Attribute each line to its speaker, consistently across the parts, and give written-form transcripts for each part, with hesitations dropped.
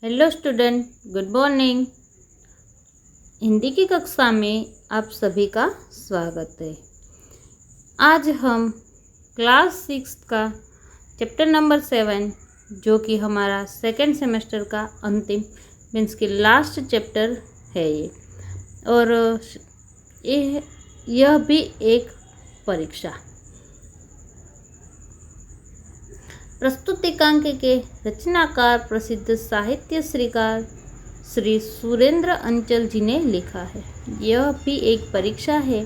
Speaker 1: Hello student, good morning. Hindi की कक्षा में आप सभी का स्वागत है। आज हम क्लास 6 का चैप्टर नंबर 7 जो कि हमारा सेकेंड सेमेस्टर का अंतिम मीन्स की लास्ट चैप्टर है ये, और यह भी एक परीक्षा। प्रस्तुतिकांक के रचनाकार प्रसिद्ध साहित्य श्रीकार श्री सुरेंद्र अंचल जी ने लिखा है। यह भी एक परीक्षा है।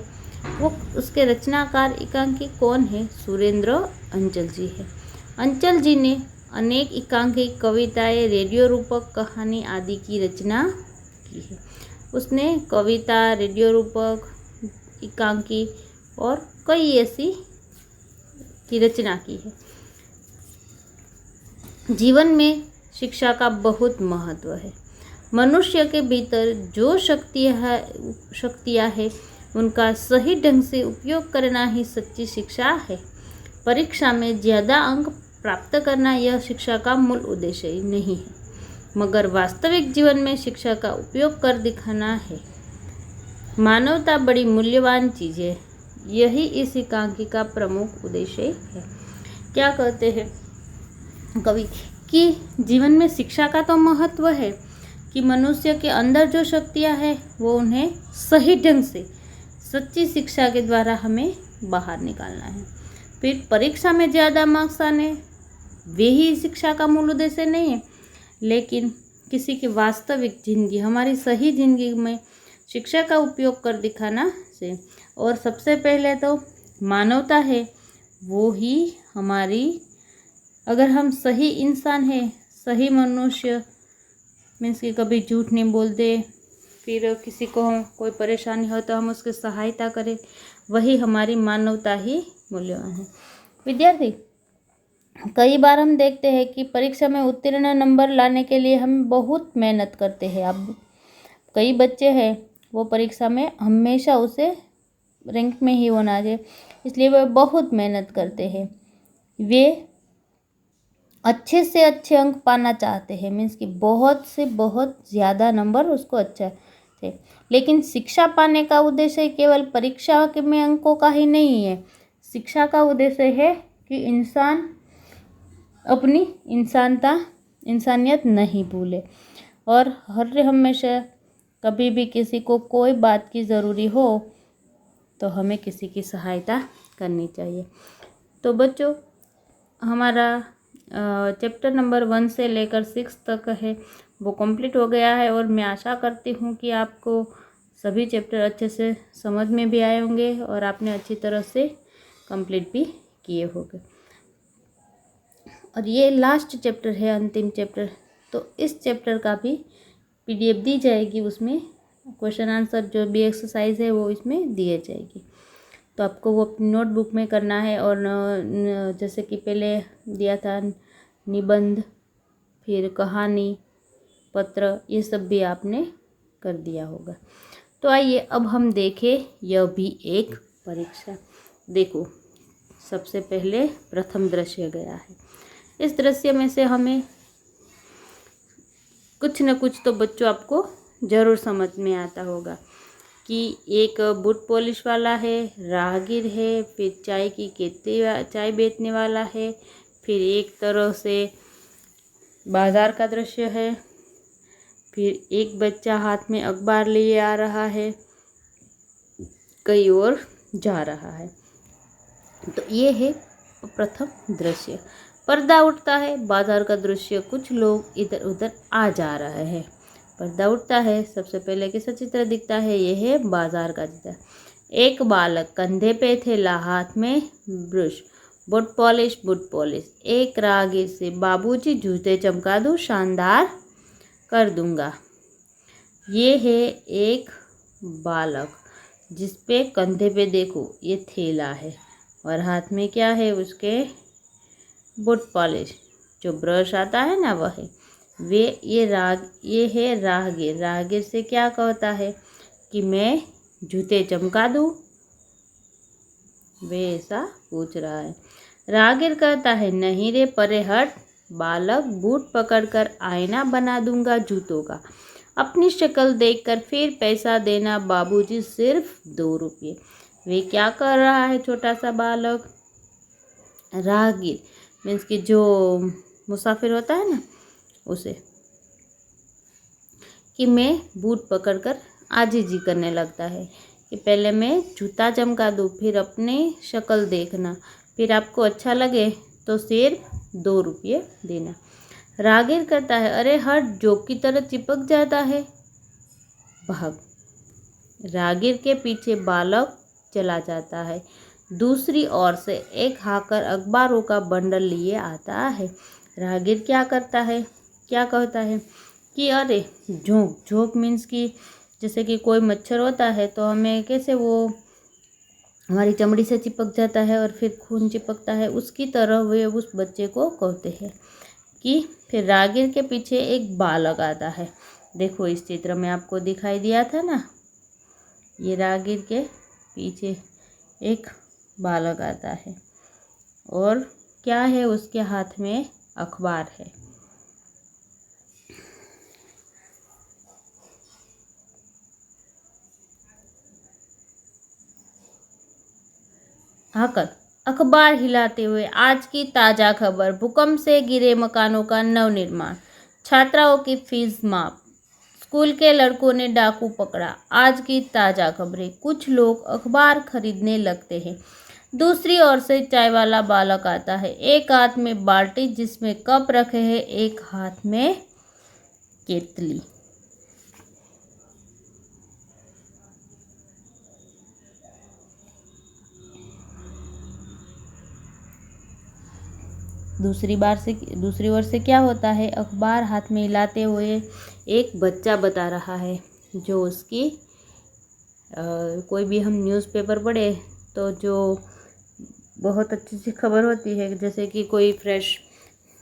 Speaker 1: वो उसके रचनाकार एकांकी कौन है? सुरेंद्र अंचल जी है। अंचल जी ने अनेक एकांकी, कविताएं, रेडियो रूपक, कहानी आदि की रचना की है। उसने कविता, रेडियो रूपक, एकांकी और कई ऐसी की रचना की है। जीवन में शिक्षा का बहुत महत्व है। मनुष्य के भीतर जो शक्तियाँ है उनका सही ढंग से उपयोग करना ही सच्ची शिक्षा है। परीक्षा में ज़्यादा अंक प्राप्त करना यह शिक्षा का मूल उद्देश्य ही नहीं है, मगर वास्तविक जीवन में शिक्षा का उपयोग कर दिखाना है। मानवता बड़ी मूल्यवान चीज़ है, यही इस एकांकी का प्रमुख उद्देश्य है। क्या कहते हैं कवि कि जीवन में शिक्षा का तो महत्व है कि मनुष्य के अंदर जो शक्तियाँ हैं वो उन्हें सही ढंग से सच्ची शिक्षा के द्वारा हमें बाहर निकालना है। फिर परीक्षा में ज़्यादा मार्क्स आने वे ही शिक्षा का मूल उद्देश्य नहीं है, लेकिन किसी की वास्तविक जिंदगी, हमारी सही जिंदगी में शिक्षा का उपयोग कर दिखाना से। और सबसे पहले तो मानवता है, वो ही हमारी, अगर हम सही इंसान हैं, सही मनुष्य मीन्स कि कभी झूठ नहीं बोलते, फिर किसी को हम कोई परेशानी हो तो हम उसकी सहायता करें, वही हमारी मानवता ही मूल्यवान है। विद्यार्थी, कई बार हम देखते हैं कि परीक्षा में उत्तीर्ण नंबर लाने के लिए हम बहुत मेहनत करते हैं। अब कई बच्चे हैं वो परीक्षा में हमेशा उसे रैंक में ही होना चाहिए, इसलिए वे बहुत मेहनत करते हैं। वे अच्छे से अच्छे अंक पाना चाहते हैं, मीन्स कि बहुत से बहुत ज़्यादा नंबर उसको अच्छा है। लेकिन शिक्षा पाने का उद्देश्य केवल परीक्षा के में अंकों का ही नहीं है। शिक्षा का उद्देश्य है कि इंसान अपनी इंसानियत नहीं भूले, और हर हमेशा कभी भी किसी को कोई बात की ज़रूरी हो तो हमें किसी की सहायता करनी चाहिए। तो बच्चों, हमारा चैप्टर नंबर 1 से लेकर 6 तक है वो कंप्लीट हो गया है, और मैं आशा करती हूँ कि आपको सभी चैप्टर अच्छे से समझ में भी आए होंगे और आपने अच्छी तरह से कंप्लीट भी किए होंगे। और ये लास्ट चैप्टर है, अंतिम चैप्टर, तो इस चैप्टर का भी PDF दी जाएगी। उसमें क्वेश्चन आंसर जो भी एक्सरसाइज है वो इसमें दिए जाएगी, तो आपको वो अपनी नोटबुक में करना है। और जैसे कि पहले दिया था निबंध, फिर कहानी, पत्र, ये सब भी आपने कर दिया होगा। तो आइए अब हम देखें यह भी एक परीक्षा। देखो, सबसे पहले प्रथम दृश्य गया है। इस दृश्य में से हमें कुछ न कुछ तो बच्चों आपको ज़रूर समझ में आता होगा कि एक बूट पॉलिश वाला है, राहगीर है, फिर चाय की खेती, चाय बेचने वाला है, फिर एक तरह से बाज़ार का दृश्य है, फिर एक बच्चा हाथ में अखबार लिए आ रहा है, कहीं और जा रहा है। तो ये है प्रथम दृश्य। पर्दा उठता है, बाजार का दृश्य, कुछ लोग इधर उधर आ जा रहे हैं। पर्दा उठता है, सबसे पहले कैसा चित्र दिखता है? यह है बाजार का चित्र। एक बालक कंधे पे थैला, हाथ में ब्रश, बूट पॉलिश। एक राहगीर से, बाबूजी जूते चमका दूं, शानदार कर दूंगा। ये है एक बालक जिसपे कंधे पे देखो ये थैला है, और हाथ में क्या है उसके? बूट पॉलिश, जो ब्रश आता है ना वह है। ये है राहगीर। राहगीर से क्या कहता है कि मैं जूते चमका दूं? वे ऐसा पूछ रहा है। राहगीर कहता है नहीं रे, परे हट, बालक बूट पकड़कर आईना बना दूंगा जूतों का, अपनी शक्ल देखकर फिर पैसा देना बाबूजी, सिर्फ 2 रुपये। वे क्या कर रहा है छोटा सा बालक? राहगीर मीन्स कि जो मुसाफिर होता है ना, उसे कि मैं बूट पकड़कर आजीजी करने लगता है कि पहले मैं जूता चमका दूँ, फिर अपनी शक्ल देखना, फिर आपको अच्छा लगे तो सिर्फ 2 रुपये देना। राहगीर कहता है, अरे हट, जोक की तरह चिपक जाता है, भाग। राहगीर के पीछे बालक चला जाता है। दूसरी ओर से एक हाकर अखबारों का बंडल लिए आता है। राहगीर क्या करता है, क्या कहता है कि अरे झोंक, झोंक मीन्स कि जैसे कि कोई मच्छर होता है तो हमें कैसे वो हमारी चमड़ी से चिपक जाता है और फिर खून चिपकता है, उसकी तरह वे उस बच्चे को कहते हैं कि फिर राहगीर के पीछे एक बालक आता है। देखो इस चित्र में आपको दिखाई दिया था ना, ये राहगीर के पीछे एक बालक आता है और क्या है, उसके हाथ में अखबार है। हाकर अखबार हिलाते हुए, आज की ताज़ा खबर, भूकंप से गिरे मकानों का नवनिर्माण, छात्राओं की फीस माफ, स्कूल के लड़कों ने डाकू पकड़ा, आज की ताज़ा खबरें। कुछ लोग अखबार खरीदने लगते हैं। दूसरी ओर से चाय वाला बालक आता है, एक हाथ में बाल्टी जिसमें कप रखे हैं, एक हाथ में केतली। दूसरी ओर से क्या होता है, अखबार हाथ में हिलाते हुए एक बच्चा बता रहा है जो उसकी कोई भी हम न्यूज़पेपर पढ़े तो जो बहुत अच्छी सी खबर होती है, जैसे कि कोई फ्रेश,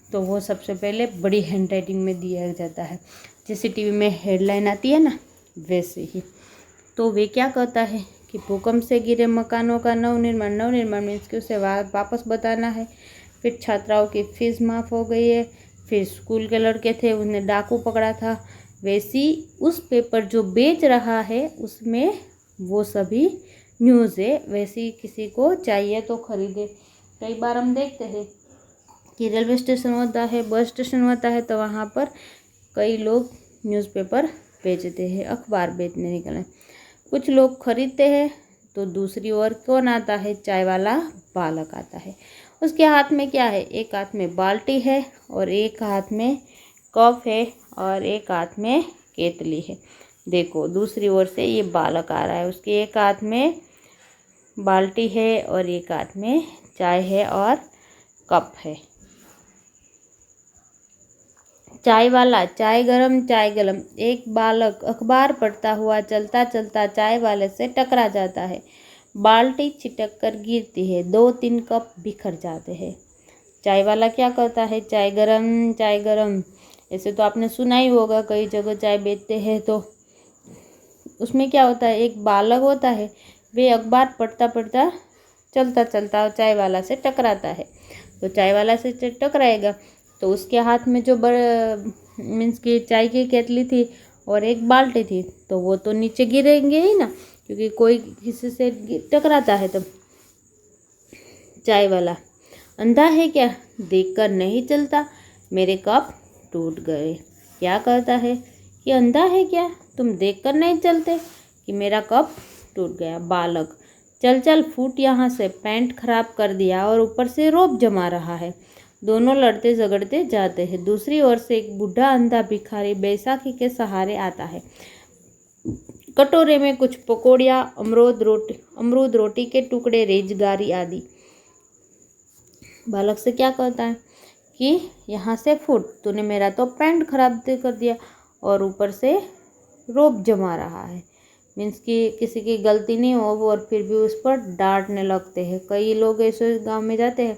Speaker 1: तो वो सबसे पहले बड़ी हैंडराइटिंग में दिया जाता है, जैसे टीवी में हेडलाइन आती है ना, वैसे ही। तो वे क्या कहता है कि भूकंप से गिरे मकानों का नवनिर्माण, नवनिर्माण मीन्स कि उसे वापस बताना है। फिर छात्राओं की फीस माफ़ हो गई है। फिर स्कूल के लड़के थे, उन्हें डाकू पकड़ा था। वैसी उस पेपर जो बेच रहा है उसमें वो सभी न्यूज़ है, वैसी किसी को चाहिए तो खरीदे। कई बार हम देखते हैं कि रेलवे स्टेशन होता है, बस स्टेशन होता है, तो वहाँ पर कई लोग न्यूज़पेपर बेचते हैं, अखबार बेचने निकले। कुछ लोग खरीदते हैं तो दूसरी ओर कौन आता है, चाय वाला बालक आता है। उसके हाथ में क्या है, एक हाथ में बाल्टी है और एक हाथ में कप है और एक हाथ में केतली है। देखो दूसरी ओर से ये बालक आ रहा है, उसके एक हाथ में बाल्टी है और एक हाथ में चाय है और कप है। चाय वाला, चाय गरम, चाय गरम। एक बालक अखबार पढ़ता हुआ चलता चलता चाय वाले से टकरा जाता है, बाल्टी छिटक कर गिरती है, 2-3 कप बिखर जाते हैं। चाय वाला क्या कहता है, चाय गरम, चाय गरम। ऐसे तो आपने सुना ही होगा, कई जगह चाय बेचते हैं तो उसमें क्या होता है, एक बालक होता है, वे अखबार पढ़ता पढ़ता चलता चलता चाय वाला से टकराता है। तो चाय वाला से टकराएगा तो उसके हाथ में जो मीन्स कि चाय की केतली थी और एक बाल्टी थी, तो वो तो नीचे गिरेंगे ही ना, क्योंकि कोई किसी से टकराता है। तब चाय वाला, अंधा है क्या, देखकर नहीं चलता, मेरे कप टूट गए। क्या कहता है कि अंधा है क्या, तुम देखकर नहीं चलते कि मेरा कप टूट गया। बालक, चल चल फूट यहाँ से, पैंट खराब कर दिया और ऊपर से रोब जमा रहा है। दोनों लड़ते झगड़ते जाते हैं। दूसरी ओर से एक बूढ़ा अंधा भिखारी बैसाखी के सहारे आता है, कटोरे में कुछ पकौड़ियाँ, अमरूद रोटी के टुकड़े, रेजगारी आदि। बालक से क्या कहता है कि यहाँ से फूट, तूने मेरा तो पैंट खराब कर दिया और ऊपर से रोब जमा रहा है। मीन्स कि किसी की गलती नहीं हो और फिर भी उस पर डांटने लगते हैं। कई लोग ऐसे गांव में जाते हैं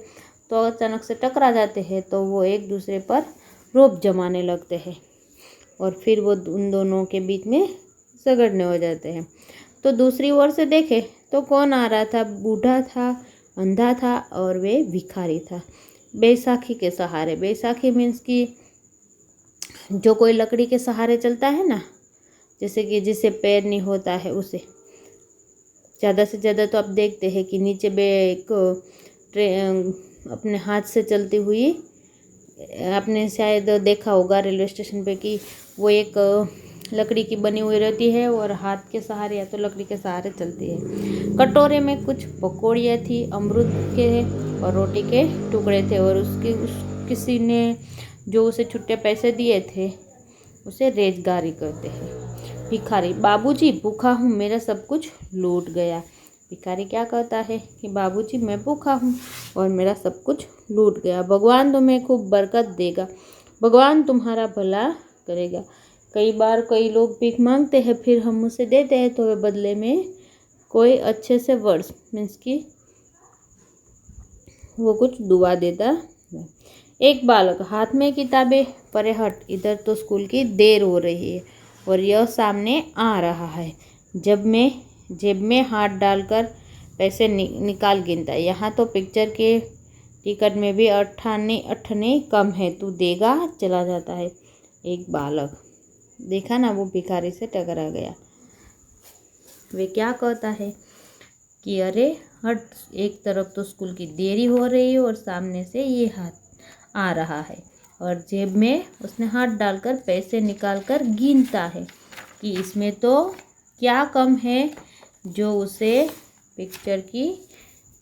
Speaker 1: तो अचानक से टकरा जाते हैं तो वो एक दूसरे पर रोब जमाने लगते हैं और फिर वो उन दोनों के बीच में झगड़ने हो जाते हैं। तो दूसरी ओर से देखे तो कौन आ रहा था, बूढ़ा था, अंधा था और वे भिखारी था। बैसाखी के सहारे। बैसाखी मीन्स कि जो कोई लकड़ी के सहारे चलता है ना, जैसे कि जिसे पैर नहीं होता है उसे। ज़्यादा से ज़्यादा तो आप देखते हैं कि नीचे एक अपने हाथ से चलती हुई, आपने शायद देखा होगा रेलवे स्टेशन पे कि वो एक लकड़ी की बनी हुई रहती है और हाथ के सहारे या तो लकड़ी के सहारे चलती है। कटोरे में कुछ पकौड़ियाँ थी, अमरूद के और रोटी के टुकड़े थे, और किसी ने जो उसे छुट्टे पैसे दिए थे उसे रेजगारी कहते हैं। भिखारी, बाबूजी भूखा हूँ, मेरा सब कुछ लूट गया। भिखारी क्या कहता है कि बाबूजी मैं भूखा हूँ और मेरा सब कुछ लूट गया। भगवान तुम्हें खूब बरकत देगा, भगवान तुम्हारा भला करेगा। कई बार कई लोग भीख मांगते हैं, फिर हम उसे देते हैं तो वे बदले में कोई अच्छे से वर्ड्स मीन्स कि वो कुछ दुआ देता है। एक बालक, हाथ में किताबें, परे हट, इधर तो स्कूल की देर हो रही है और यह सामने आ रहा है। जब मैं जेब में हाथ डालकर पैसे निकाल गिनता है। यहाँ तो पिक्चर के टिकट में भी अठने कम है, तू देगा, चला जाता है। एक बालक, देखा ना, वो भिखारी से टकरा गया। वे क्या कहता है कि अरे हट, एक तरफ तो स्कूल की देरी हो रही है और सामने से ये हाथ आ रहा है, और जेब में उसने हाथ डालकर पैसे निकालकर गिनता है कि इसमें तो क्या कम है। जो उसे पिक्चर की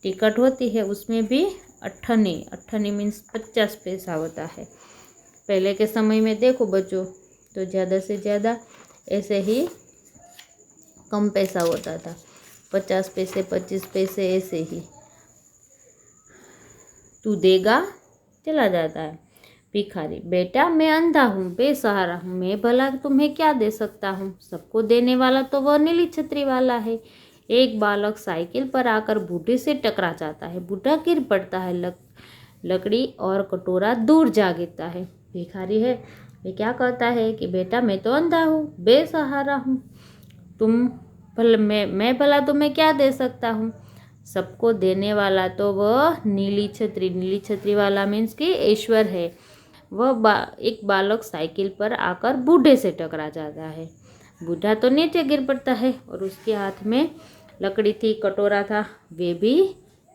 Speaker 1: टिकट होती है उसमें भी अठनी मीन्स 50 पैसा होता है। पहले के समय में देखो बच्चों, तो ज़्यादा से ज़्यादा ऐसे ही कम पैसा होता था, 50 पैसे 25 पैसे ऐसे ही। तू देगा, चला जाता है। भिखारी, बेटा मैं अंधा हूँ, बेसहारा हूँ, मैं भला तुम्हें क्या दे सकता हूँ, सबको देने वाला तो वह नीली छतरी वाला है। एक बालक साइकिल पर आकर बूढ़े से टकरा जाता है, बूढ़ा गिर पड़ता है, लकड़ी और कटोरा दूर जा गिरता है। भिखारी है, वे क्या कहता है कि बेटा मैं तो अंधा हूँ, बेसहारा हूँ, तुम भला मैं भला तुम्हें क्या दे सकता हूँ, सबको देने वाला तो वह नीली छतरी वाला मीन्स कि ईश्वर है। वह एक बालक साइकिल पर आकर बूढ़े से टकरा जाता है, बूढ़ा तो नीचे गिर पड़ता है और उसके हाथ में लकड़ी थी, कटोरा था, वे भी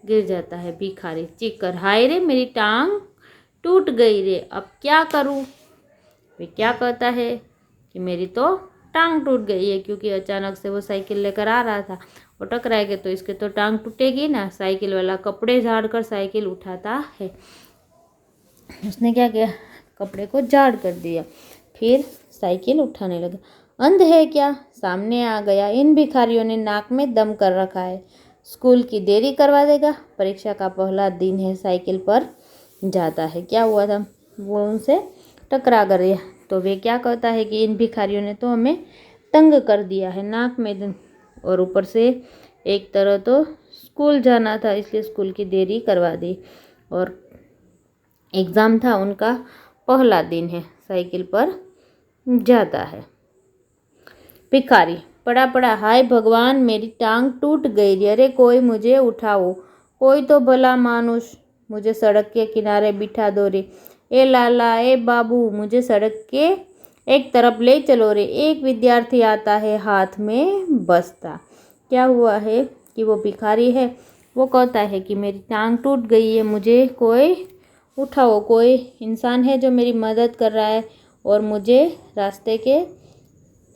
Speaker 1: गिर जाता है। भिखारी चीख कर, हाय रे मेरी टांग टूट गई रे, अब क्या करूँ। वे क्या कहता है कि मेरी तो टांग टूट गई है, क्योंकि अचानक से वो साइकिल लेकर आ रहा था, वो टकराएगा तो इसके तो टांग टूटेगी ना। साइकिल वाला कपड़े झाड़ कर साइकिल उठाता है। उसने क्या किया, कपड़े को झाड़ कर दिया, फिर साइकिल उठाने लगा। अंध है क्या, सामने आ गया, इन भिखारियों ने नाक में दम कर रखा है, स्कूल की देरी करवा देगा, परीक्षा का पहला दिन है। साइकिल पर जाता है, क्या हुआ था, वो उनसे टकरा गया। तो वे क्या कहता है कि इन भिखारियों ने तो हमें तंग कर दिया है, नाक में दम, और ऊपर से एक तरह तो स्कूल जाना था इसलिए स्कूल की देरी करवा दी, और एग्ज़ाम था, उनका पहला दिन है, साइकिल पर जाता है। भिखारी, पड़ा पड़ा, हाय भगवान मेरी टांग टूट गई, अरे कोई मुझे उठाओ, कोई तो भला मानुष मुझे सड़क के किनारे बिठा दो रे, ए लाला ए बाबू मुझे सड़क के एक तरफ ले चलो रे। एक विद्यार्थी आता है हाथ में बस्ता। क्या हुआ है कि वो भिखारी है, वो कहता है कि मेरी टांग टूट गई है, मुझे कोई उठाओ, कोई इंसान है जो मेरी मदद कर रहा है और मुझे रास्ते के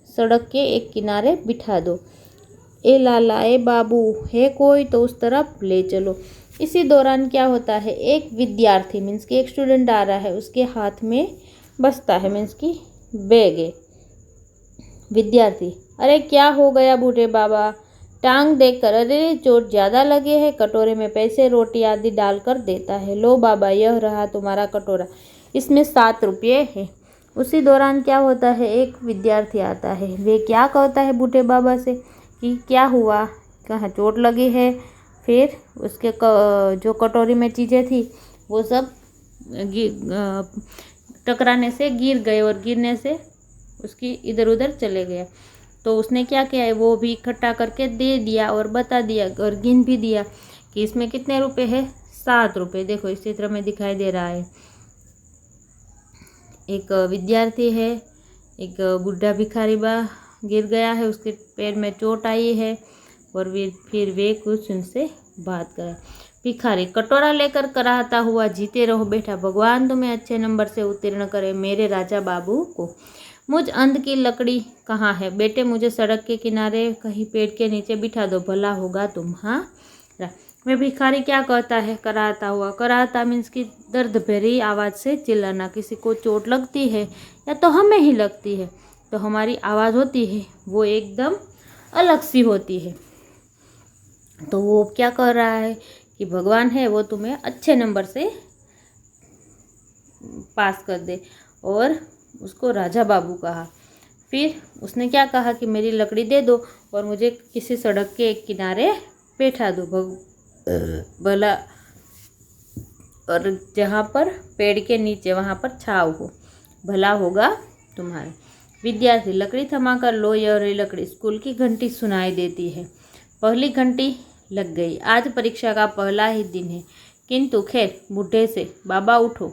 Speaker 1: सड़क के एक किनारे बिठा दो। ए लाला ए बाबू है कोई तो उस तरफ ले चलो। इसी दौरान क्या होता है, एक विद्यार्थी मीन्स कि एक स्टूडेंट आ रहा है, उसके हाथ में बस्ता है मीन्स कि बैग है। विद्यार्थी, अरे क्या हो गया बूढ़े बाबा, टांग देखकर, अरे चोट ज़्यादा लगे है। कटोरे में पैसे रोटी आदि डालकर देता है, लो बाबा यह रहा तुम्हारा कटोरा, इसमें 7 रुपये है। उसी दौरान क्या होता है, एक विद्यार्थी आता है, वे क्या कहता है बूढ़े बाबा से कि क्या हुआ, कहाँ चोट लगी है। फिर उसके जो कटोरी में चीज़ें थी वो सब टकराने से गिर गए और गिरने से उसकी इधर उधर चले गए। तो उसने क्या किया है, वो भी इकट्ठा करके दे दिया और बता दिया और गिन भी दिया कि इसमें कितने रुपए है, 7 रुपये। देखो इस चित्र में दिखाई दे रहा है, एक विद्यार्थी है, एक बुढ़ा भिखारी बा गिर गया है, उसके पैर में चोट आई है और फिर वे कुछ उनसे बात करें। भिखारी कटोरा लेकर कराहता हुआ, जीते रहो बेटा, भगवान तुम्हें अच्छे नंबर से उत्तीर्ण करे मेरे राजा बाबू को। मुझ अंध की लकड़ी कहाँ है बेटे, मुझे सड़क के किनारे कहीं पेड़ के नीचे बिठा दो, भला होगा तुम्हारा। वह भिखारी क्या कहता है, कराहता हुआ। कराहता मीन्स की दर्द भरी आवाज़ से चिल्लाना। किसी को चोट लगती है या तो हमें ही लगती है तो हमारी आवाज़ होती है वो एकदम अलग सी होती है। तो वो क्या कर रहा है कि भगवान है वो तुम्हें अच्छे नंबर से पास कर दे, और उसको राजा बाबू कहा। फिर उसने क्या कहा कि मेरी लकड़ी दे दो और मुझे किसी सड़क के किनारे बैठा दो, भला, और जहाँ पर पेड़ के नीचे वहाँ पर छाव हो, भला होगा तुम्हारा। विद्यार्थी लकड़ी थमाकर लो, यह रही लकड़ी। स्कूल की घंटी सुनाई देती है। पहली घंटी लग गई। आज परीक्षा का पहला ही दिन है, किंतु खैर बूढ़े से, बाबा उठो,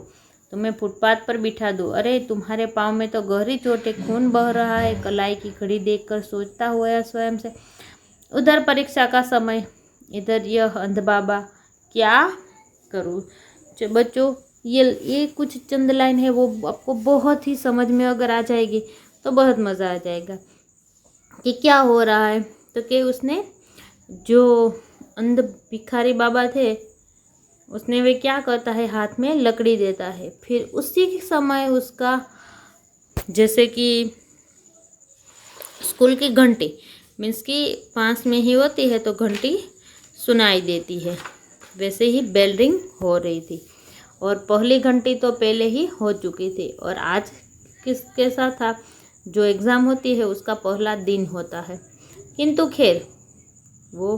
Speaker 1: तुम्हें फुटपाथ पर बिठा दो। अरे तुम्हारे पाँव में तो गहरी चोट है, खून बह रहा है। कलाई की घड़ी देखकर सोचता हुआ स्वयं से, उधर परीक्षा का समय, इधर यह अंध बाबा, क्या करूँ। बच्चों ये कुछ चंद लाइन है, वो आपको बहुत ही समझ में अगर आ जाएगी तो बहुत मज़ा आ जाएगा कि क्या हो रहा है। तो कि उसने जो अंध भिखारी बाबा थे उसने वे क्या करता है, हाथ में लकड़ी देता है। फिर उसी समय उसका, जैसे कि स्कूल की घंटी मीन्स की पास में ही होती है तो घंटी सुनाई देती है, वैसे ही बेल रिंग हो रही थी। और पहली घंटी तो पहले ही हो चुकी थी। और आज किसके साथ था, जो एग्ज़ाम होती है उसका पहला दिन होता है। किंतु खैर वो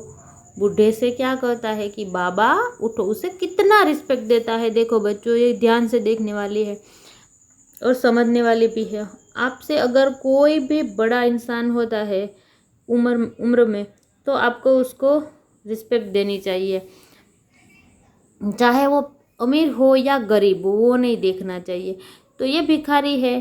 Speaker 1: बूढ़े से क्या कहता है कि बाबा उठो। उसे कितना रिस्पेक्ट देता है। देखो बच्चों, ये ध्यान से देखने वाली है और समझने वाली भी है। आपसे अगर कोई भी बड़ा इंसान होता है उम्र में, तो आपको उसको रिस्पेक्ट देनी चाहिए, चाहे वो अमीर हो या गरीब हो, वो नहीं देखना चाहिए। तो ये भिखारी है,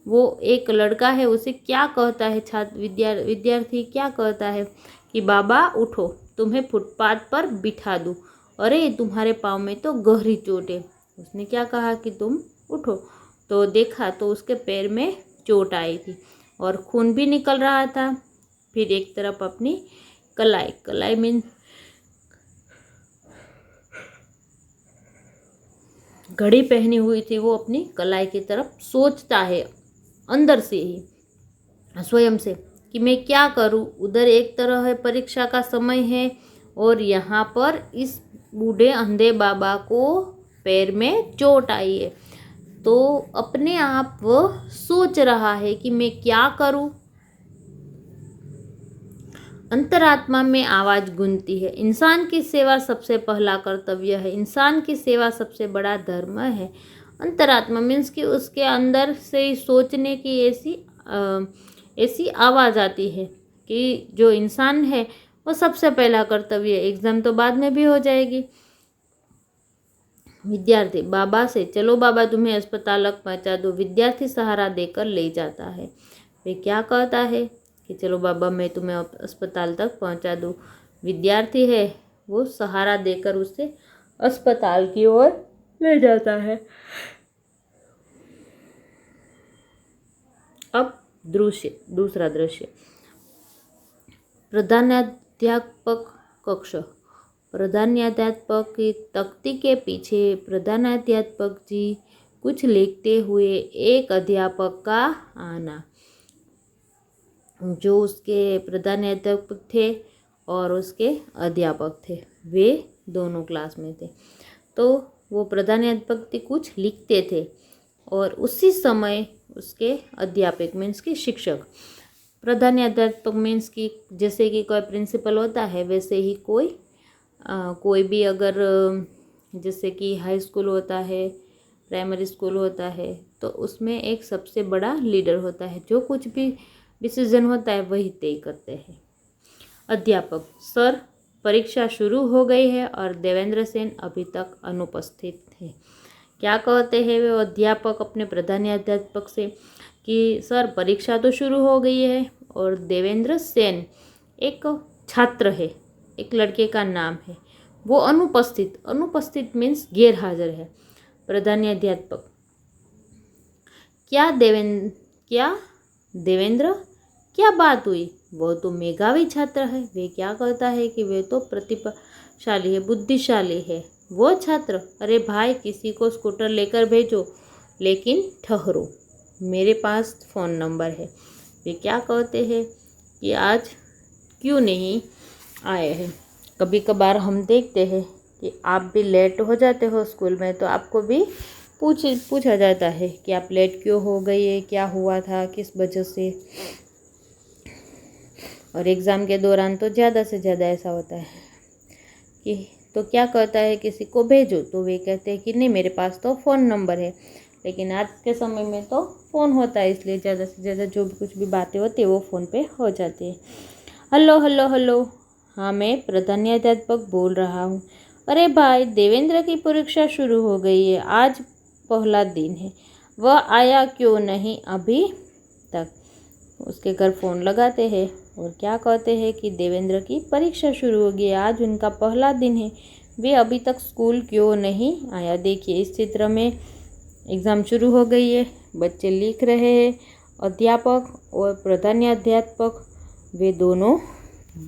Speaker 1: वो एक लड़का है, उसे क्या कहता है, विद्यार्थी क्या कहता है कि बाबा उठो, तुम्हें फुटपाथ पर बिठा दूँ। अरे तुम्हारे पाँव में तो गहरी चोट है। उसने क्या कहा कि तुम उठो, तो देखा तो उसके पैर में चोट आई थी और खून भी निकल रहा था। फिर एक तरफ अपनी कलाई मीन घड़ी पहनी हुई थी, वो अपनी कलाई की तरफ सोचता है अंदर से ही स्वयं से कि मैं क्या करूं। उधर एक तरह है परीक्षा का समय है और यहाँ पर इस बूढ़े अंधे बाबा को पैर में चोट आई है। तो अपने आप वह सोच रहा है कि मैं क्या करूं। अंतरात्मा में आवाज़ गूंजती है, इंसान की सेवा सबसे पहला कर्तव्य है, इंसान की सेवा सबसे बड़ा धर्म है। अंतरात्मा मीन्स कि उसके अंदर से सोचने की ऐसी आवाज़ आती है कि जो इंसान है वो सबसे पहला कर्तव्य है। एग्ज़ाम तो बाद में भी हो जाएगी। विद्यार्थी बाबा से, चलो बाबा तुम्हें अस्पताल तक पहुँचा दो। विद्यार्थी सहारा देकर ले जाता है। वे क्या कहता है कि चलो बाबा मैं तुम्हें अस्पताल तक पहुंचा दूँ। विद्यार्थी है वो सहारा देकर उसे अस्पताल की ओर ले जाता है। अब दूसरा दृश्य, प्रधानाध्यापक कक्ष। प्रधानाध्यापक की तख्ती के पीछे प्रधानाध्यापक जी कुछ लिखते हुए, एक अध्यापक का आना। जो उसके प्रधानाध्यापक थे और उसके अध्यापक थे, वे दोनों क्लास में थे। तो वो प्रधानाध्यापक कुछ लिखते थे और उसी समय उसके अध्यापक मीन्स की शिक्षक, प्रधानाध्यापक मीन्स की जैसे कि कोई प्रिंसिपल होता है वैसे ही कोई भी अगर जैसे कि हाई स्कूल होता है, प्राइमरी स्कूल होता है, तो उसमें एक सबसे बड़ा लीडर होता है, जो कुछ भी डिसीजन होता है वही तय करते हैं। अध्यापक, सर परीक्षा शुरू हो गई है और देवेंद्र सेन अभी तक अनुपस्थित है। क्या कहते हैं वे अध्यापक अपने प्रधानाध्यापक से कि सर परीक्षा तो शुरू हो गई है और देवेंद्र सेन एक छात्र है, एक लड़के का नाम है, वो अनुपस्थित मीन्स गैर हाजिर है। प्रधानाध्यापक क्या देवेंद्र क्या बात हुई? वो तो मेधावी छात्र है। वे क्या कहता है कि वे तो प्रतिभाशाली है, बुद्धिशाली है। वो छात्र अरे भाई किसी को स्कूटर लेकर भेजो, लेकिन ठहरो, मेरे पास फ़ोन नंबर है। वे क्या कहते हैं कि आज क्यों नहीं आए हैं? कभी कभार हम देखते हैं कि आप भी लेट हो जाते हो स्कूल में, तो आपको भी पूछा जाता है कि आप लेट क्यों हो गई है, क्या हुआ था, किस वजह से। और एग्ज़ाम के दौरान तो ज़्यादा से ज़्यादा ऐसा होता है कि तो क्या कहता है किसी को भेजो, तो वे कहते हैं कि नहीं मेरे पास तो फ़ोन नंबर है। लेकिन आज के समय में तो फ़ोन होता है, इसलिए ज़्यादा से ज़्यादा जो भी कुछ भी बातें होती है वो फ़ोन पे हो जाती है। हेलो हेलो हेलो, हाँ मैं प्रधानाध्यापक बोल रहा हूँ। अरे भाई देवेंद्र की परीक्षा शुरू हो गई है, आज पहला दिन है, वह आया क्यों नहीं अभी तक? उसके घर फ़ोन लगाते हैं और क्या कहते हैं कि देवेंद्र की परीक्षा शुरू हो गई है, आज उनका पहला दिन है, वे अभी तक स्कूल क्यों नहीं आया? देखिए इस चित्र में एग्ज़ाम शुरू हो गई है, बच्चे लिख रहे हैं, अध्यापक और प्रधानाध्यापक वे दोनों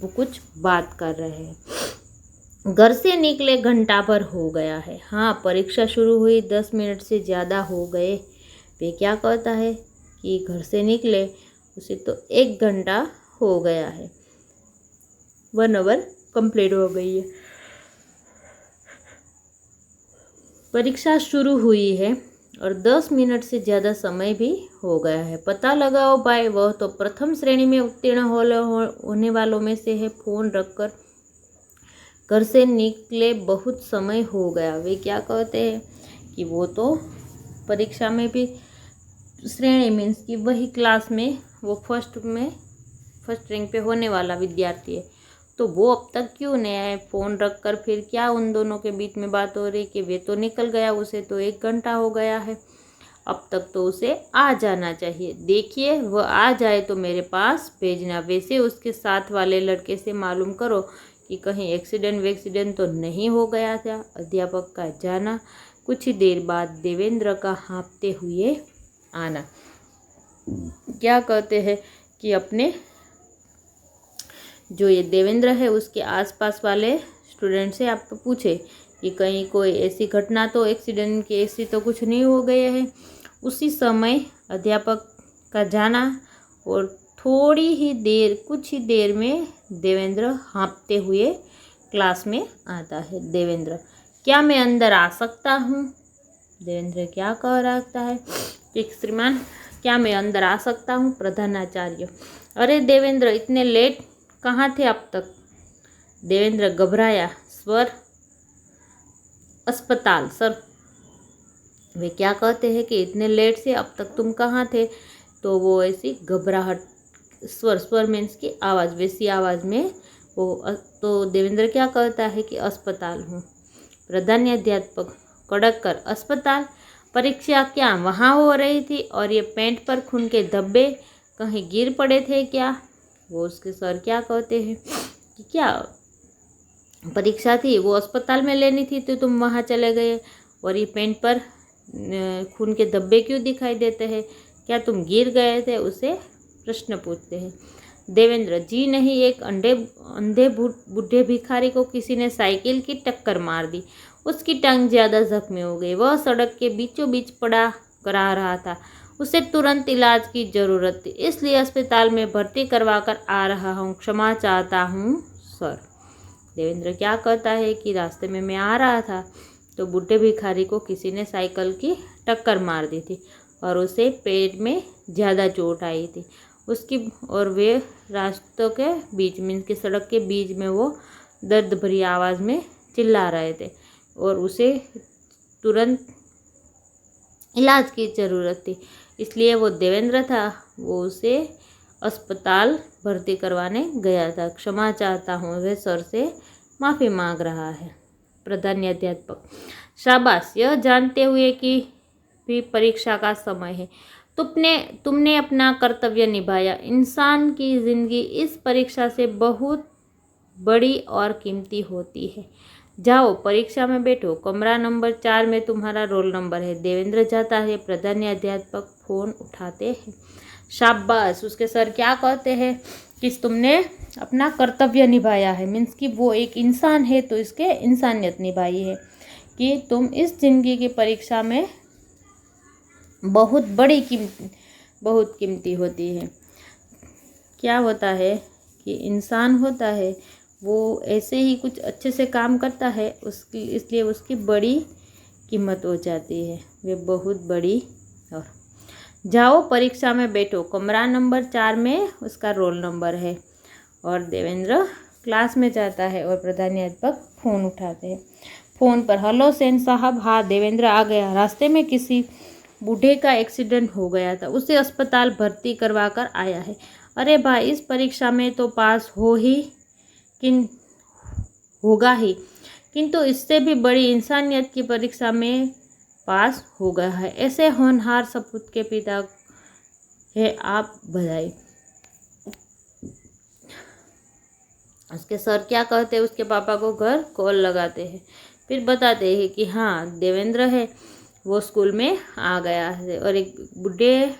Speaker 1: कुछ बात कर रहे हैं। घर से निकले घंटा भर हो गया है। हाँ परीक्षा शुरू हुई 10 मिनट से ज़्यादा हो गए। वे क्या कहता है कि घर से निकले उसे तो 1 घंटा हो गया है, 1 आवर कंप्लीट हो गई है। परीक्षा शुरू हुई है और 10 मिनट से ज़्यादा समय भी हो गया है। पता लगाओ भाई, वह तो प्रथम श्रेणी में उत्तीर्ण होने वालों में से है। फ़ोन रखकर घर से निकले बहुत समय हो गया। वे क्या कहते हैं कि वो तो परीक्षा में भी श्रेणी मीन्स कि वही क्लास में वो फर्स्ट रैंक पे होने वाला विद्यार्थी है, तो वो अब तक क्यों नहीं आए? फ़ोन रख कर फिर क्या उन दोनों के बीच में बात हो रही कि वे तो निकल गया, उसे तो 1 घंटा हो गया है, अब तक तो उसे आ जाना चाहिए। देखिए वह आ जाए तो मेरे पास भेजना। वैसे उसके साथ वाले लड़के से मालूम करो कि कहीं एक्सीडेंट तो नहीं हो गया था। अध्यापक का जाना, कुछ ही देर बाद देवेंद्र का हाँफते हुए आना। क्या कहते हैं कि अपने जो ये देवेंद्र है उसके आसपास वाले स्टूडेंट से आप पूछे कि कहीं कोई ऐसी घटना तो एक्सीडेंट की ऐसी तो कुछ नहीं हो गए हैं। उसी समय अध्यापक का जाना और कुछ ही देर में देवेंद्र हाँफते हुए क्लास में आता है। देवेंद्र क्या मैं अंदर आ सकता हूँ? देवेंद्र क्या कह रहा है कि श्रीमान क्या मैं अंदर आ सकता हूँ? प्रधानाचार्य अरे देवेंद्र इतने लेट कहाँ थे अब तक? देवेंद्र घबराया स्वर अस्पताल सर। वे क्या कहते हैं कि इतने लेट से अब तक तुम कहाँ थे? तो वो ऐसी घबराहट स्वर मीन्स की आवाज़, वैसी आवाज़ में वो तो देवेंद्र क्या कहता है कि अस्पताल हूँ। प्रधानाध्यापक कड़क कर अस्पताल? परीक्षा क्या वहाँ हो रही थी? और ये पेंट पर खून के धब्बे कहीं गिर पड़े थे क्या? वो उसके सर क्या कहते हैं कि क्या परीक्षा थी वो अस्पताल में लेनी थी तो तुम वहाँ चले गए, और ये पेंट पर खून के धब्बे क्यों दिखाई देते हैं? क्या तुम गिर गए थे? उसे प्रश्न पूछते हैं। देवेंद्र जी नहीं, एक अंधे बूढ़े भिखारी को किसी ने साइकिल की टक्कर मार दी, उसकी टांग ज़्यादा जख्मी हो गई, वह सड़क के बीचों बीच पड़ा करा रहा था, उसे तुरंत इलाज की ज़रूरत थी, इसलिए अस्पताल में भर्ती करवा कर आ रहा हूँ, क्षमा चाहता हूँ सर। देवेंद्र क्या कहता है कि रास्ते में मैं आ रहा था तो बूढ़े भिखारी को किसी ने साइकिल की टक्कर मार दी थी और उसे पेट में ज़्यादा चोट आई थी उसकी, और वे रास्तों के बीच में की सड़क के बीच में वो दर्द भरी आवाज़ में चिल्ला रहे थे और उसे तुरंत इलाज की ज़रूरत थी, इसलिए वो देवेंद्र था, वो उसे अस्पताल भर्ती करवाने गया था। क्षमा चाहता हूँ, वे सर से माफ़ी मांग रहा है। प्रधानाध्यापक: शाबाश, यह जानते हुए कि भी परीक्षा का समय है, तुमने अपना कर्तव्य निभाया। इंसान की जिंदगी इस परीक्षा से बहुत बड़ी और कीमती होती है। जाओ, परीक्षा में बैठो। कमरा नंबर 4 में तुम्हारा रोल नंबर है। देवेंद्र जाता है। प्रधानाध्यापक फोन उठाते हैं। शाबाश, उसके सर क्या कहते हैं कि तुमने अपना कर्तव्य निभाया है, मीन्स कि वो एक इंसान है तो इसके इंसानियत निभाई है कि तुम इस जिंदगी की परीक्षा में बहुत कीमती होती है। क्या होता है कि इंसान होता है वो ऐसे ही कुछ अच्छे से काम करता है, इसलिए उसकी बड़ी कीमत हो जाती है, वे बहुत बड़ी। और जाओ, परीक्षा में बैठो। कमरा नंबर 4 में उसका रोल नंबर है। और देवेंद्र क्लास में जाता है और प्रधानाध्यापक फ़ोन उठाते हैं। फ़ोन पर: हेलो सेन साहब। हाँ, देवेंद्र आ गया। रास्ते में किसी बूढ़े का एक्सीडेंट हो गया था, उसे अस्पताल भर्ती करवा कर आया है। अरे भाई, इस परीक्षा में तो पास होगा ही, किंतु इससे भी बड़ी इंसानियत की परीक्षा में पास हो गया है। ऐसे होनहार सपूत के पिता है आप, बधाई। उसके सर क्या कहते हैं, उसके पापा को घर कॉल लगाते हैं, फिर बताते हैं कि हाँ, देवेंद्र है, वो स्कूल में आ गया है और एक बूढ़े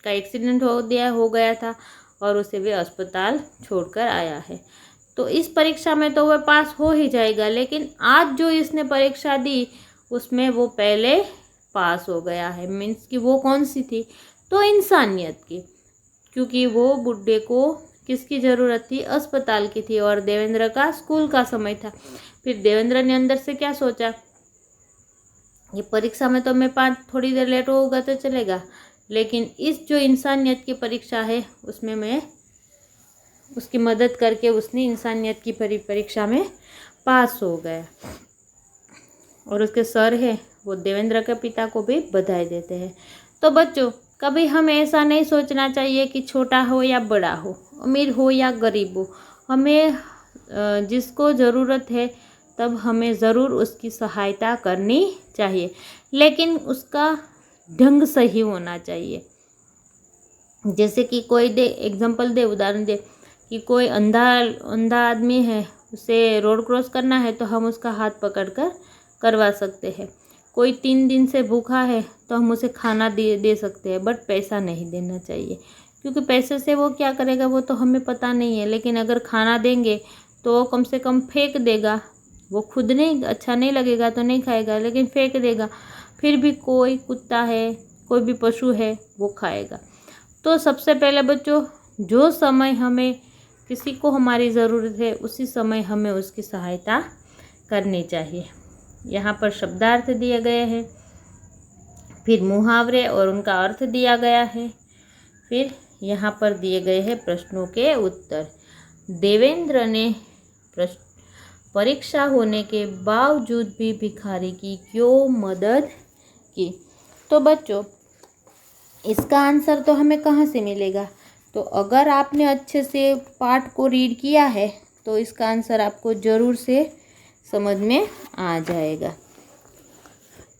Speaker 1: का एक्सीडेंट हो गया था और उसे भी अस्पताल छोड़कर आया है। तो इस परीक्षा में तो वह पास हो ही जाएगा, लेकिन आज जो इसने परीक्षा दी उसमें वो पहले पास हो गया है। मीन्स कि वो कौन सी थी, तो इंसानियत की, क्योंकि वो बूढ़े को किसकी ज़रूरत थी, अस्पताल की थी, और देवेंद्र का स्कूल का समय था। फिर देवेंद्र ने अंदर से क्या सोचा, ये परीक्षा में तो मैं थोड़ी देर लेट होगा तो चलेगा, लेकिन इस जो इंसानियत की परीक्षा है उसमें मैं उसकी मदद करके उसने इंसानियत की परीक्षा में पास हो गया। और उसके सर है वो देवेंद्र के पिता को भी बधाई देते हैं। तो बच्चों, कभी हमें ऐसा नहीं सोचना चाहिए कि छोटा हो या बड़ा हो, अमीर हो या गरीब हो, हमें जिसको ज़रूरत है तब हमें ज़रूर उसकी सहायता करनी चाहिए, लेकिन उसका ढंग सही होना चाहिए। जैसे कि कोई उदाहरण दे कि कोई अंधा आदमी है, उसे रोड क्रॉस करना है तो हम उसका हाथ पकड़कर करवा सकते हैं। कोई 3 दिन से भूखा है तो हम उसे खाना दे सकते हैं, बट पैसा नहीं देना चाहिए, क्योंकि पैसे से वो क्या करेगा वो तो हमें पता नहीं है। लेकिन अगर खाना देंगे तो वो कम से कम फेंक देगा, वो खुद नहीं, अच्छा नहीं लगेगा तो नहीं खाएगा, लेकिन फेंक देगा, फिर भी कोई कुत्ता है, कोई भी पशु है, वो खाएगा। तो सबसे पहले बच्चों, जो समय हमें किसी को हमारी ज़रूरत है उसी समय हमें उसकी सहायता करनी चाहिए। यहाँ पर शब्दार्थ दिए गए हैं, फिर मुहावरे और उनका अर्थ दिया गया है, फिर यहाँ पर दिए गए हैं प्रश्नों के उत्तर। देवेंद्र ने परीक्षा होने के बावजूद भी भिखारी की क्यों मदद की? तो बच्चों, इसका आंसर तो हमें कहाँ से मिलेगा? तो अगर आपने अच्छे से पाठ को रीड किया है तो इसका आंसर आपको ज़रूर से समझ में आ जाएगा,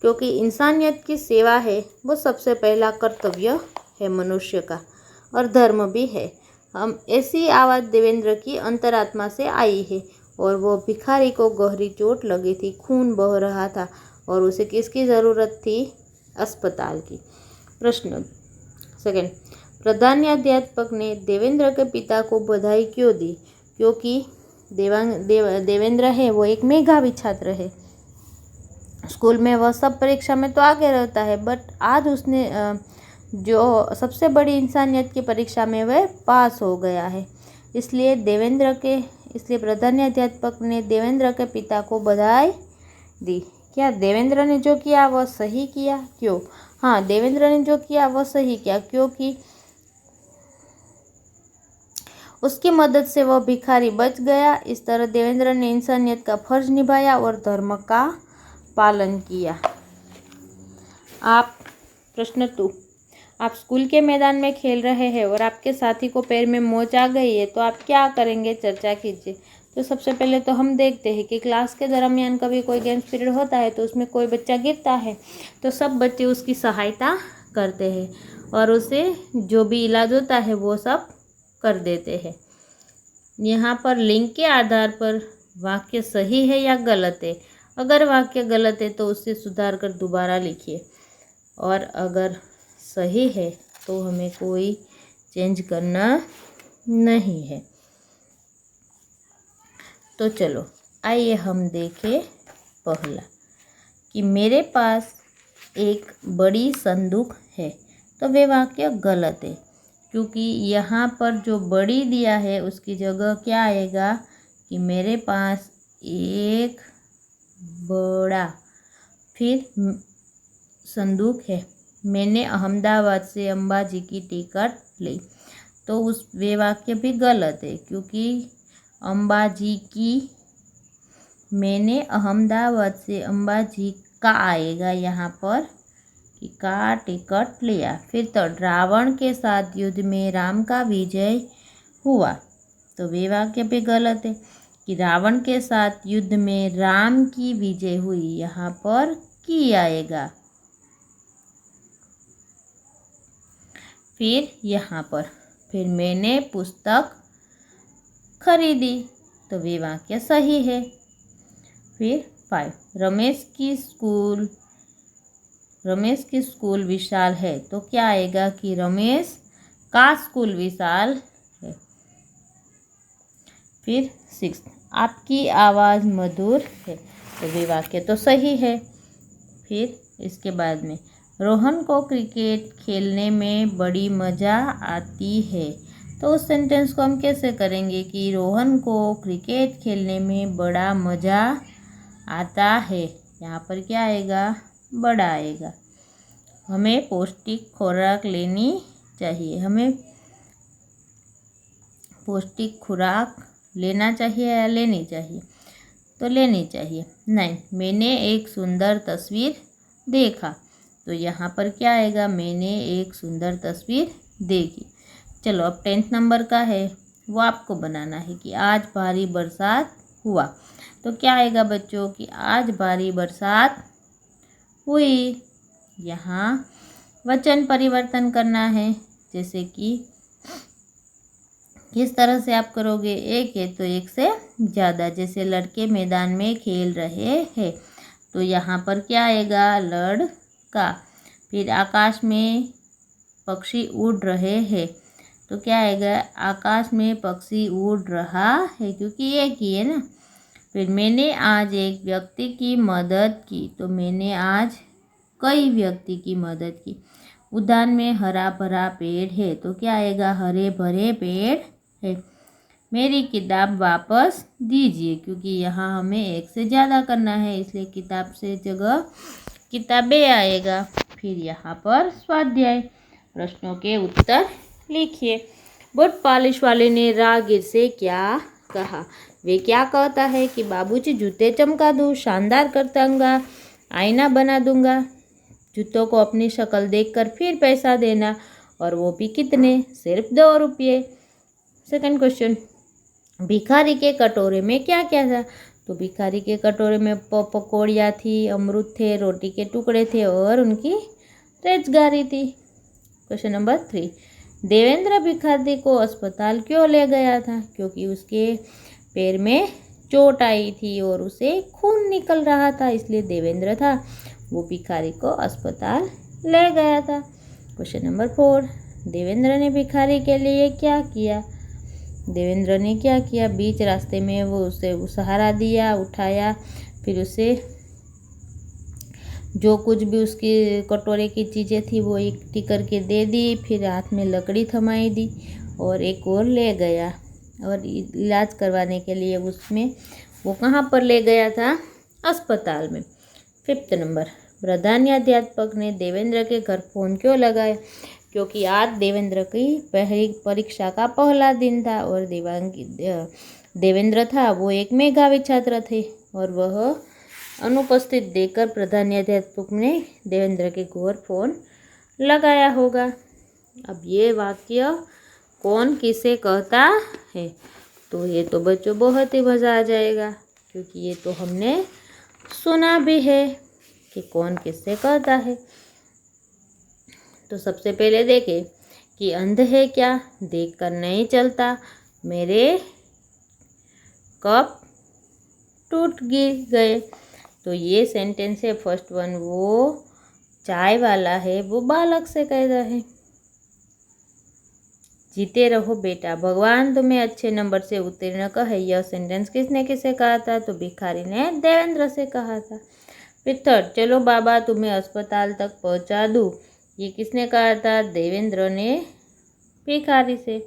Speaker 1: क्योंकि इंसानियत की सेवा है वो सबसे पहला कर्तव्य है मनुष्य का, और धर्म भी है। हम ऐसी आवाज़ देवेंद्र की अंतरात्मा से आई है, और वो भिखारी को गहरी चोट लगी थी, खून बह रहा था, और उसे किसकी ज़रूरत थी? अस्पताल की। प्रश्न सेकंड, प्रधानाध्यापक ने देवेंद्र के पिता को बधाई क्यों दी? क्योंकि देवेंद्र है वो एक मेधावी छात्र है, स्कूल में वह सब परीक्षा में तो आगे रहता है, बट आज उसने जो सबसे बड़ी इंसानियत की परीक्षा में वह पास हो गया है, इसलिए प्रधानाध्यापक ने देवेंद्र के पिता को बधाई दी। क्या देवेंद्र ने जो किया वह सही किया? क्यों? हाँ, देवेंद्र ने जो किया वह सही किया, क्योंकि उसकी मदद से वह भिखारी बच गया। इस तरह देवेंद्र ने इंसानियत का फर्ज निभाया और धर्म का पालन किया। प्रश्न 2, आप स्कूल के मैदान में खेल रहे हैं और आपके साथी को पैर में मोच आ गई है, तो आप क्या करेंगे? चर्चा कीजिए। तो सबसे पहले तो हम देखते हैं कि क्लास के दरमियान कभी कोई गेम्स पीरियड होता है तो उसमें कोई बच्चा गिरता है तो सब बच्चे उसकी सहायता करते हैं और उसे जो भी इलाज होता है वो सब कर देते हैं। यहाँ पर लिंग के आधार पर वाक्य सही है या गलत है। अगर वाक्य गलत है तो उससे सुधार कर दोबारा लिखिए और अगर सही है तो हमें कोई चेंज करना नहीं है। तो चलो आइए हम देखें पहला कि मेरे पास एक बड़ी संदूक है। तो वे वाक्य गलत है क्योंकि यहाँ पर जो बड़ी दिया है उसकी जगह क्या आएगा कि मेरे पास एक बड़ा फिर संदूक है। मैंने अहमदाबाद से अंबाजी की टिकट ली। तो उस वे वाक्य भी गलत है क्योंकि अंबाजी की मैंने अहमदाबाद से अंबाजी का आएगा यहाँ पर कि का टिकट लिया। फिर तो रावण के साथ युद्ध में राम का विजय हुआ। तो वे वाक्य भी गलत है कि रावण के साथ युद्ध में राम की विजय हुई। यहाँ पर की आएगा। फिर यहाँ पर फिर मैंने पुस्तक खरीदी। तो वे वाक्य सही है। फिर 5 रमेश की स्कूल विशाल है। तो क्या आएगा कि रमेश का स्कूल विशाल है। फिर 6 आपकी आवाज़ मधुर है। तो वे वाक्य तो सही है। फिर इसके बाद में रोहन को क्रिकेट खेलने में बड़ी मज़ा आती है। तो उस सेंटेंस को हम कैसे करेंगे कि रोहन को क्रिकेट खेलने में बड़ा मज़ा आता है। यहाँ पर क्या आएगा, बड़ा आएगा। हमें पौष्टिक खुराक लेनी चाहिए। हमें पौष्टिक खुराक लेना चाहिए या लेनी चाहिए, तो लेनी चाहिए। 9 मैंने एक सुंदर तस्वीर देखा। तो यहाँ पर क्या आएगा, मैंने एक सुंदर तस्वीर देखी। चलो अब 10th नंबर का है, वो आपको बनाना है कि आज भारी बरसात हुआ। तो क्या आएगा बच्चों कि आज भारी बरसात हुई। यहाँ वचन परिवर्तन करना है। जैसे कि किस तरह से आप करोगे, एक है तो एक से ज़्यादा। जैसे लड़के मैदान में खेल रहे हैं। तो यहाँ पर क्या आएगा, लड़का। फिर आकाश में पक्षी उड़ रहे हैं। तो क्या आएगा, आकाश में पक्षी उड़ रहा है, क्योंकि एक ही है ना। फिर मैंने आज एक व्यक्ति की मदद की। तो मैंने आज कई व्यक्ति की मदद की। उद्यान में हरा भरा पेड़ है। तो क्या आएगा, हरे भरे पेड़ है। मेरी किताब वापस दीजिए, क्योंकि यहाँ हमें एक से ज़्यादा करना है, इसलिए किताब से जगह किताबें आएगा। फिर यहाँ पर स्वाध्याय, प्रश्नों के उत्तर लिखिए। बूट पॉलिश वाले ने राहगीर से क्या कहा। वे क्या कहता है कि बाबूजी जूते चमका दूँ, शानदार करतांगा, आईना बना दूंगा, जूतों को अपनी शक्ल देखकर फिर पैसा देना, और वो भी कितने, सिर्फ 2 रुपये। सेकंड क्वेश्चन, भिखारी के कटोरे में क्या क्या था। तो भिखारी के कटोरे में पकौड़ियाँ थी, अमरूद थे, रोटी के टुकड़े थे और उनकी रेजगारी थी। क्वेश्चन नंबर 3, देवेंद्र भिखारी को अस्पताल क्यों ले गया था। क्योंकि उसके पैर में चोट आई थी और उसे खून निकल रहा था, इसलिए देवेंद्र था वो भिखारी को अस्पताल ले गया था। क्वेश्चन नंबर 4, देवेंद्र ने भिखारी के लिए क्या किया। देवेंद्र ने क्या किया, बीच रास्ते में वो उसे सहारा दिया, उठाया, फिर उसे जो कुछ भी उसकी कटोरे की चीज़ें थी वो इकट्ठी करके दे दी, फिर हाथ में लकड़ी थमाई दी और एक और ले गया और इलाज करवाने के लिए उसमें वो कहाँ पर ले गया था, अस्पताल में। 5th नंबर, प्रधानाध्यापक ने देवेंद्र के घर फ़ोन क्यों लगाया। क्योंकि आज देवेंद्र की पहली परीक्षा का पहला दिन था और देवेंद्र था वो एक मेधावी छात्र थे और वह अनुपस्थित देखकर प्रधानाध्यापक ने देवेंद्र के घर फ़ोन लगाया होगा। अब ये वाक्य कौन किसे कहता है, तो ये तो बच्चों बहुत ही मज़ा आ जाएगा, क्योंकि ये तो हमने सुना भी है कि कौन किससे कहता है। तो सबसे पहले देखें कि अंध है क्या, देखकर नहीं चलता, मेरे कप टूट गिर गए। तो ये सेंटेंस है फर्स्ट वन, वो चाय वाला है वो बालक से कहता है। जीते रहो बेटा, भगवान तुम्हें अच्छे नंबर से उत्तीर्ण कहे। यह सेंटेंस किसने किसे कहा था, तो भिखारी ने देवेंद्र से कहा था। फिर थर्ड, चलो बाबा तुम्हें अस्पताल तक पहुंचा दूँ। ये किसने कहा था, देवेंद्र ने भिखारी से।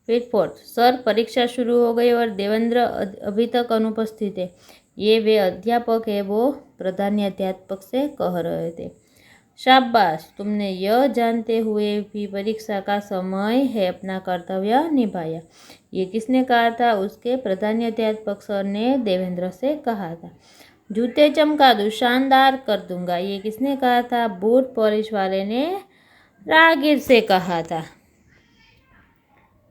Speaker 1: फिर फोर्थ, सर परीक्षा शुरू हो गई और देवेंद्र अभी तक अनुपस्थित है। ये वे अध्यापक है वो प्रधानाध्यापक से कह रहे थे। शाबाश, तुमने यह जानते हुए भी परीक्षा का समय है अपना कर्तव्य निभाया। ये किसने कहा था, उसके प्रधानाध्यापक सर ने देवेंद्र से कहा था। जूते चमका दूँ, शानदार कर दूंगा। ये किसने कहा था, बूट पॉलिश वाले ने राहगीर से कहा था।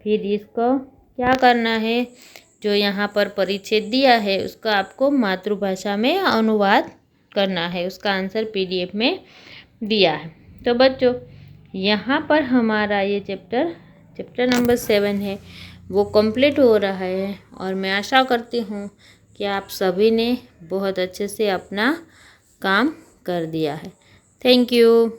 Speaker 1: फिर इसको क्या करना है, जो यहाँ पर परिच्छेद दिया है उसका आपको मातृभाषा में अनुवाद करना है। उसका आंसर PDF में दिया है। तो बच्चों यहाँ पर हमारा ये चैप्टर नंबर 7 है वो कंप्लीट हो रहा है, और मैं आशा करती हूँ कि आप सभी ने बहुत अच्छे से अपना काम कर दिया है। Thank you.